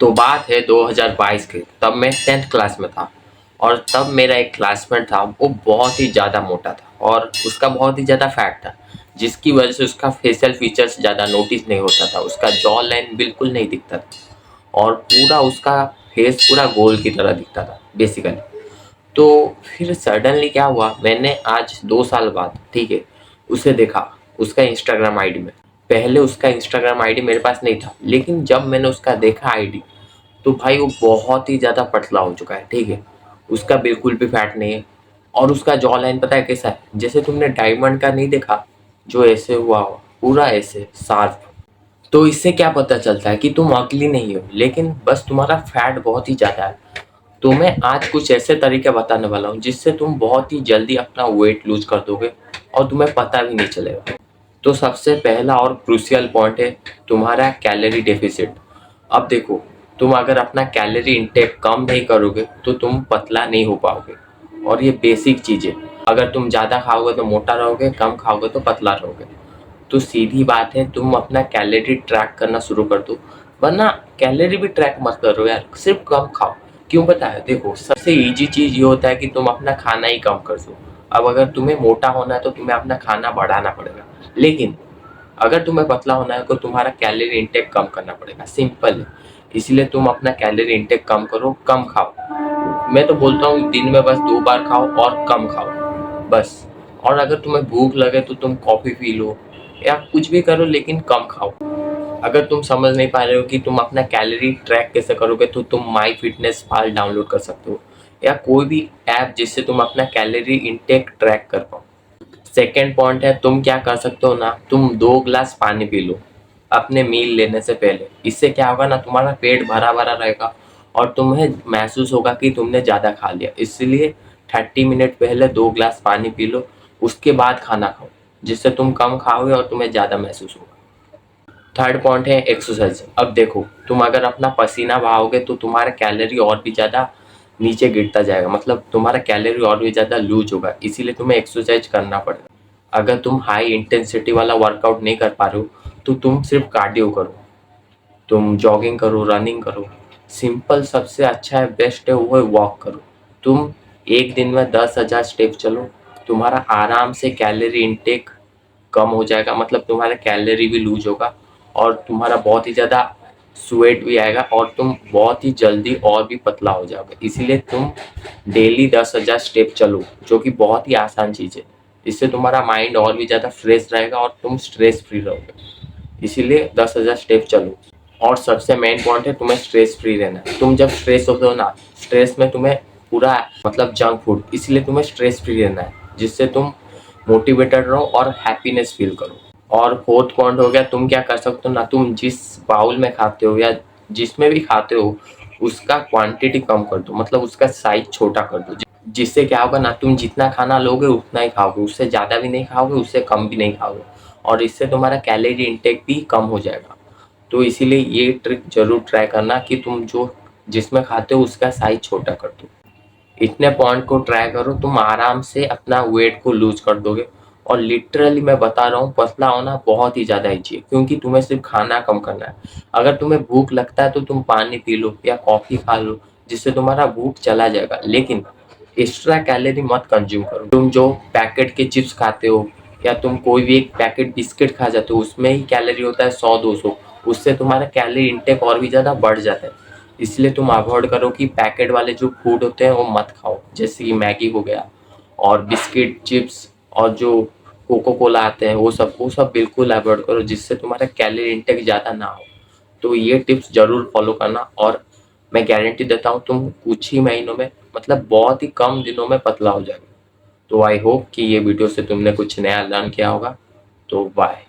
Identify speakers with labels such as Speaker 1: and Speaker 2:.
Speaker 1: तो बात है 2022 की। तब मैं 10th क्लास में था और तब मेरा एक क्लासमेट था, वो बहुत ही ज़्यादा मोटा था और उसका बहुत ही ज़्यादा फैट था, जिसकी वजह से उसका फेशियल फीचर्स ज़्यादा नोटिस नहीं होता था, उसका जॉ लाइन बिल्कुल नहीं दिखता था और पूरा उसका फेस पूरा गोल की तरह दिखता था बेसिकली। तो फिर सडनली क्या हुआ, मैंने आज 2 साल बाद, ठीक है, उसे देखा उसका इंस्टाग्राम आईडी में। पहले उसका इंस्टाग्राम आईडी मेरे पास नहीं था, लेकिन जब मैंने उसका देखा आईडी, तो भाई वो बहुत ही ज़्यादा पतला हो चुका है, ठीक है। उसका बिल्कुल भी फैट नहीं है और उसका जॉ लाइन पता है कैसा है, जैसे तुमने डायमंड का नहीं देखा, जो ऐसे हुआ हो, पूरा ऐसे शार्प। तो इससे क्या पता चलता है कि तुम अगली नहीं हो, लेकिन बस तुम्हारा फैट बहुत ही ज़्यादा है। तो मैं आज कुछ ऐसे तरीके बताने वाला हूँ जिससे तुम बहुत ही जल्दी अपना वेट लूज कर दोगे और तुम्हें पता भी नहीं चलेगा। तो सबसे पहला और क्रूशियल पॉइंट है तुम्हारा कैलोरी डेफिसिट। अब देखो, तुम अगर अपना कैलोरी इंटेक कम नहीं करोगे तो तुम पतला नहीं हो पाओगे, और ये बेसिक चीज़ है। अगर तुम ज़्यादा खाओगे तो मोटा रहोगे, कम खाओगे तो पतला रहोगे। तो सीधी बात है, तुम अपना कैलोरी ट्रैक करना शुरू कर दो, वरना कैलोरी भी ट्रैक मत करो यार, सिर्फ कम खाओ। क्यों पता है, देखो सबसे इजी चीज़ ये होता है कि तुम अपना खाना ही कम कर दो। अब अगर तुम्हें मोटा होना है तो तुम्हें अपना खाना बढ़ाना पड़ेगा, लेकिन अगर तुम्हें पतला होना है तो तुम्हारा कैलोरी इंटेक कम करना पड़ेगा, सिंपल है। इसलिए तुम अपना कैलोरी इंटेक कम करो, कम खाओ। मैं तो बोलता हूँ दिन में बस 2 बार खाओ और कम खाओ, बस। और अगर तुम्हें भूख लगे तो तुम कॉफ़ी पी लो या कुछ भी करो, लेकिन कम खाओ। अगर तुम समझ नहीं पा रहे हो कि तुम अपना कैलोरी ट्रैक कैसे करोगे, तो तुम माई फिटनेस पाल डाउनलोड कर सकते हो या कोई भी ऐप जिससे तुम अपना कैलोरी इंटेक ट्रैक कर पाओ। सेकेंड पॉइंट है, तुम क्या कर सकते हो ना, तुम 2 ग्लास पानी पी लो अपने मील लेने से पहले। इससे क्या होगा ना, तुम्हारा पेट भरा भरा रहेगा और तुम्हें महसूस होगा कि तुमने ज़्यादा खा लिया। इसलिए 30 मिनट पहले 2 ग्लास पानी पी लो, उसके बाद खाना खाओ, जिससे तुम कम खाओगे और तुम्हें ज़्यादा महसूस होगा। थर्ड पॉइंट है एक्सरसाइज। अब देखो, तुम अगर अपना पसीना बहाओगे तो तुम्हारा कैलोरी और भी ज़्यादा नीचे गिरता जाएगा, मतलब तुम्हारा कैलोरी और भी ज़्यादा लूज होगा, इसीलिए तुम्हें एक्सरसाइज करना पड़ेगा। अगर तुम हाई इंटेंसिटी वाला वर्कआउट नहीं कर पा रहे हो तो तुम सिर्फ कार्डियो करो, तुम जॉगिंग करो, रनिंग करो। सिंपल सबसे अच्छा है, बेस्ट है, वो है वॉक करो। तुम एक दिन में 10,000 स्टेप चलो, तुम्हारा आराम से कैलोरी इंटेक कम हो जाएगा, मतलब तुम्हारा कैलोरी भी लूज होगा और तुम्हारा बहुत ही ज़्यादा स्वेट भी आएगा और तुम बहुत ही जल्दी और भी पतला हो जाओगे। इसीलिए तुम डेली 10,000 स्टेप चलो, जो कि बहुत ही आसान चीज़ है। इससे तुम्हारा माइंड और भी ज़्यादा फ्रेश रहेगा और तुम स्ट्रेस फ्री रहोगे। इसीलिए 10,000 स्टेप चलो। और सबसे मेन पॉइंट है, तुम्हें स्ट्रेस फ्री रहना है। तुम जब स्ट्रेस होते हो ना, स्ट्रेस में तुम्हें पूरा मतलब जंक फूड, इसलिए तुम्हें स्ट्रेस फ्री रहना है, जिससे तुम मोटिवेटेड रहो और हैप्पीनेस फील करो। और फोर्थ पॉइंट हो गया, तुम क्या कर सकते हो ना, तुम जिस बाउल में खाते हो या जिसमें भी खाते हो, उसका क्वांटिटी कम कर दो, मतलब उसका साइज छोटा कर दो। जिससे क्या होगा ना, तुम जितना खाना लोगे उतना ही खाओगे, उससे ज़्यादा भी नहीं खाओगे, उससे कम भी नहीं खाओगे, और इससे तुम्हारा कैलोरी इंटेक भी कम हो जाएगा। तो इसीलिए ये ट्रिक जरूर ट्राई करना कि तुम जो जिसमें खाते हो उसका साइज छोटा कर दो। इतने पॉइंट को ट्राई करो, तुम आराम से अपना वेट को लूज कर दोगे। और लिटरली मैं बता रहा हूँ, पतला होना बहुत ही ज़्यादा ईजी है, क्योंकि तुम्हें सिर्फ खाना कम करना है। अगर तुम्हें भूख लगता है तो तुम पानी पी लो या कॉफ़ी खा लो, जिससे तुम्हारा भूख चला जाएगा, लेकिन एक्स्ट्रा कैलोरी मत कंज्यूम करो। तुम जो पैकेट के चिप्स खाते हो या तुम कोई भी एक पैकेट बिस्किट खा जाते हो, उसमें ही कैलोरी होता है 100-200, उससे तुम्हारा कैलोरी इंटेक और भी ज़्यादा बढ़ जाता है। इसलिए तुम अवॉइड करो कि पैकेट वाले जो फूड होते हैं वो मत खाओ, जैसे कि मैगी हो गया और बिस्किट, चिप्स और जो कोको कोला आते हैं, वो सब बिल्कुल अवॉइड करो, जिससे तुम्हारा कैलोरी इंटेक ज़्यादा ना हो। तो ये टिप्स ज़रूर फॉलो करना और मैं गारंटी देता हूँ तुम कुछ ही महीनों में, मतलब बहुत ही कम दिनों में पतला हो जाएगा। तो आई होप कि ये वीडियो से तुमने कुछ नया लर्न किया होगा। तो बाय।